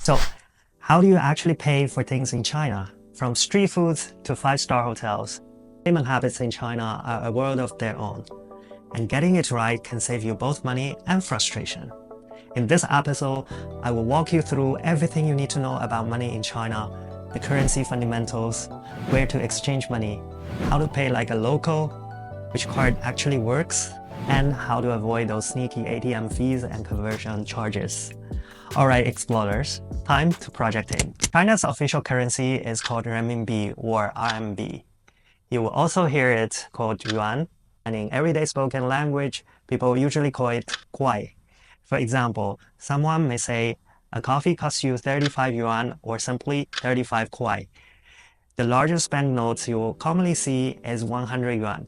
So, how do you actually pay for things in China? From street foods to five-star hotels, payment habits in China are a world of their own. And getting it right can save you both money and frustration. In this episode, I will walk you through everything you need to know about money in China, the currency fundamentals, where to exchange money, how to pay like a local, which card actually works, and how to avoid those sneaky ATM fees and conversion charges. Alright explorers, time to project in. China's official currency is called renminbi or RMB. You will also hear it called yuan, and in everyday spoken language, people usually call it kuai. For example, someone may say, a coffee costs you 35 yuan or simply 35 kuai. The largest banknotes you will commonly see is 100 yuan,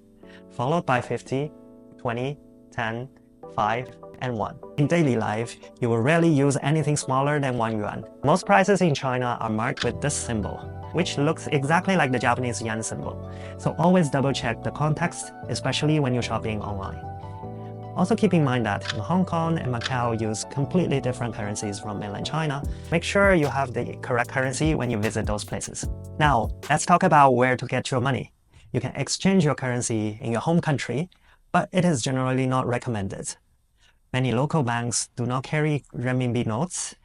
followed by 50, 20, 10, 5, and 1. In daily life, you will rarely use anything smaller than 1 yuan. Most prices in China are marked with this symbol, which looks exactly like the Japanese yen symbol. So always double check the context, especially when you're shopping online. Also keep in mind that Hong Kong and Macau use completely different currencies from mainland China. Make sure you have the correct currency when you visit those places. Now, let's talk about where to get your money. You can exchange your currency in your home country, but it is generally not recommended. Many local banks do not carry renminbi notes,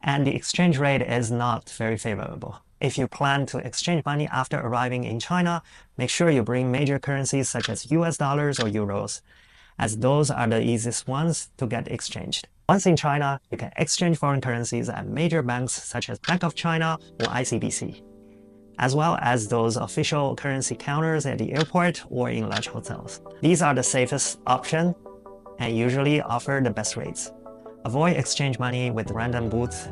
and the exchange rate is not very favorable. If you plan to exchange money after arriving in China, make sure you bring major currencies such as US dollars or euros, as those are the easiest ones to get exchanged. Once in China, you can exchange foreign currencies at major banks such as Bank of China or ICBC, as well as those official currency counters at the airport or in large hotels. These are the safest option and usually offer the best rates. Avoid exchange money with random booths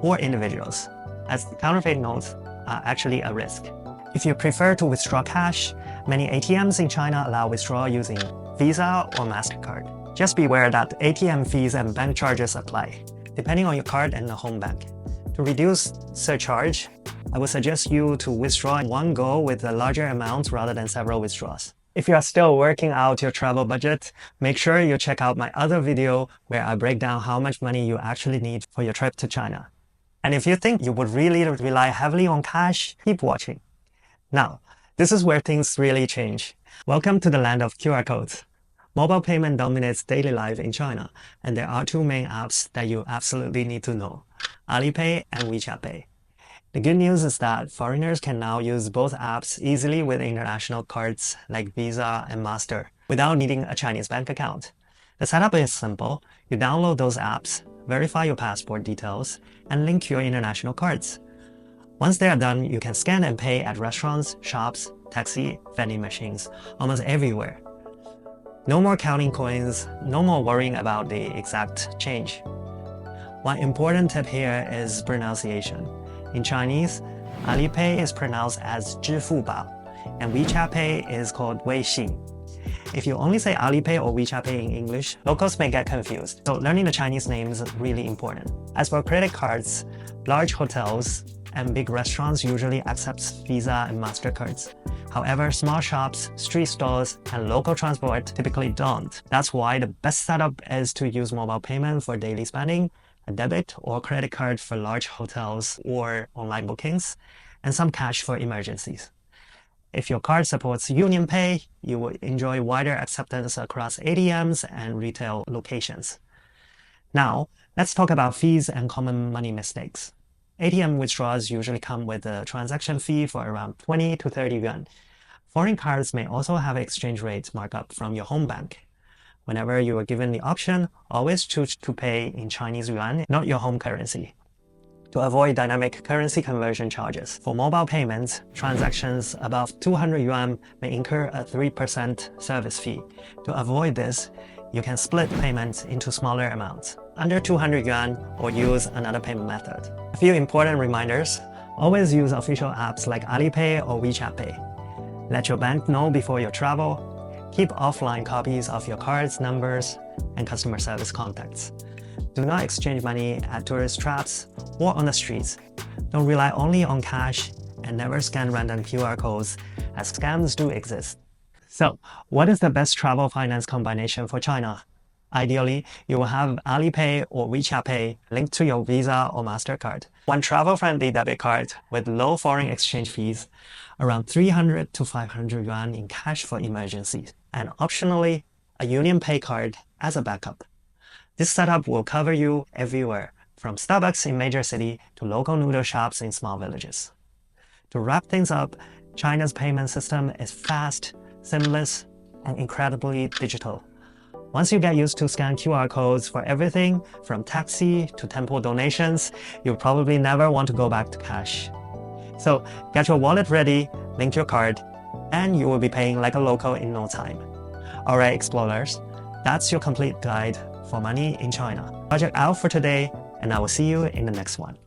or individuals, as counterfeit notes are actually a risk. If you prefer to withdraw cash, many ATMs in China allow withdrawal using Visa or MasterCard. Just beware that ATM fees and bank charges apply, depending on your card and the home bank. To reduce surcharge, I would suggest you to withdraw in one go with a larger amount rather than several withdrawals. If you are still working out your travel budget, make sure you check out my other video where I break down how much money you actually need for your trip to China. And if you think you would really rely heavily on cash, keep watching. Now, this is where things really change. Welcome to the land of QR codes. Mobile payment dominates daily life in China, and there are two main apps that you absolutely need to know, Alipay and WeChat Pay. The good news is that foreigners can now use both apps easily with international cards like Visa and Master without needing a Chinese bank account. The setup is simple. You download those apps, verify your passport details, and link your international cards. Once they are done, you can scan and pay at restaurants, shops, taxi, vending machines, almost everywhere. No more counting coins, no more worrying about the exact change. One important tip here is pronunciation. In Chinese, Alipay is pronounced as 支付宝, and WeChat Pay is called 微信. If you only say Alipay or WeChat Pay in English, locals may get confused, so learning the Chinese names is really important. As for credit cards, large hotels and big restaurants usually accept Visa and MasterCards. However, small shops, street stores, and local transport typically don't. That's why the best setup is to use mobile payment for daily spending, a debit or credit card for large hotels or online bookings, and some cash for emergencies. If your card supports Union Pay, you will enjoy wider acceptance across ATMs and retail locations. Now, let's talk about fees and common money mistakes. ATM withdrawals usually come with a transaction fee for around 20 to 30 yuan. Foreign cards may also have exchange rate markup from your home bank. Whenever you are given the option, always choose to pay in Chinese yuan, not your home currency, to avoid dynamic currency conversion charges. For mobile payments, transactions above 200 yuan may incur a 3% service fee. To avoid this, you can split payments into smaller amounts, under 200 yuan, or use another payment method. A few important reminders: always use official apps like Alipay or WeChat Pay. Let your bank know before your travel. Keep offline copies of your cards, numbers, and customer service contacts. Do not exchange money at tourist traps or on the streets. Don't rely only on cash, and never scan random QR codes, as scams do exist. So, what is the best travel finance combination for China? Ideally, you will have Alipay or WeChat Pay linked to your Visa or MasterCard. One travel-friendly debit card with low foreign exchange fees, around 300 to 500 yuan in cash for emergencies, and optionally, a Union Pay card as a backup. This setup will cover you everywhere, from Starbucks in major city to local noodle shops in small villages. To wrap things up, China's payment system is fast, seamless, and incredibly digital. Once you get used to scan QR codes for everything from taxi to temple donations, you'll probably never want to go back to cash. So get your wallet ready, link your card, and you will be paying like a local in no time. Alright, explorers, that's your complete guide for money in China. Project out for today, and I will see you in the next one.